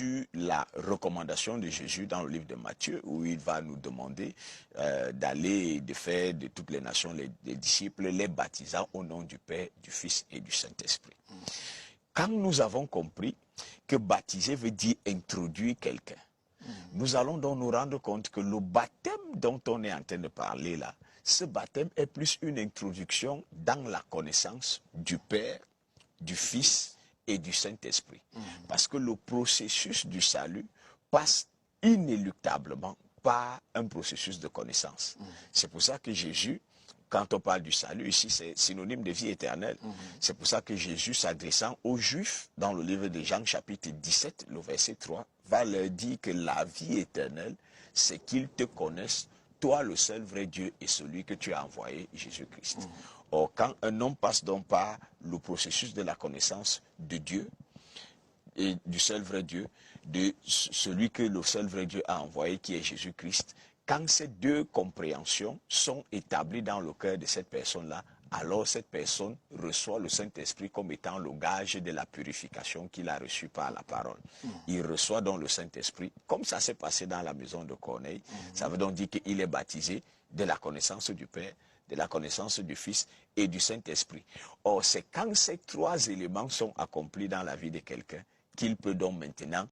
sur la recommandation de Jésus dans le livre de Matthieu, où il va nous demander d'aller et de faire de toutes les nations les disciples, les baptisant au nom du Père, du Fils et du Saint-Esprit. Quand nous avons compris que baptiser veut dire introduire quelqu'un, nous allons donc nous rendre compte que le baptême dont on est en train de parler là, ce baptême est plus une introduction dans la connaissance du Père, du Fils et du Saint-Esprit. Parce que le processus du salut passe inéluctablement par un processus de connaissance. C'est pour ça que Jésus, quand on parle du salut, ici c'est synonyme de vie éternelle. C'est pour ça que Jésus, s'adressant aux Juifs, dans le livre de Jean chapitre 17, le verset 3, va leur dire que la vie éternelle, c'est qu'ils te connaissent, toi le seul vrai Dieu et celui que tu as envoyé, Jésus-Christ. Or, quand un homme passe donc par le processus de la connaissance de Dieu, et du seul vrai Dieu, de celui que le seul vrai Dieu a envoyé, qui est Jésus-Christ, quand ces deux compréhensions sont établies dans le cœur de cette personne-là, alors cette personne reçoit le Saint-Esprit comme étant le gage de la purification qu'il a reçu par la parole. Il reçoit donc le Saint-Esprit, comme ça s'est passé dans la maison de Corneille. Ça veut donc dire qu'il est baptisé de la connaissance du Père, de la connaissance du Fils et du Saint-Esprit. Or, c'est quand ces trois éléments sont accomplis dans la vie de quelqu'un qu'il peut donc maintenant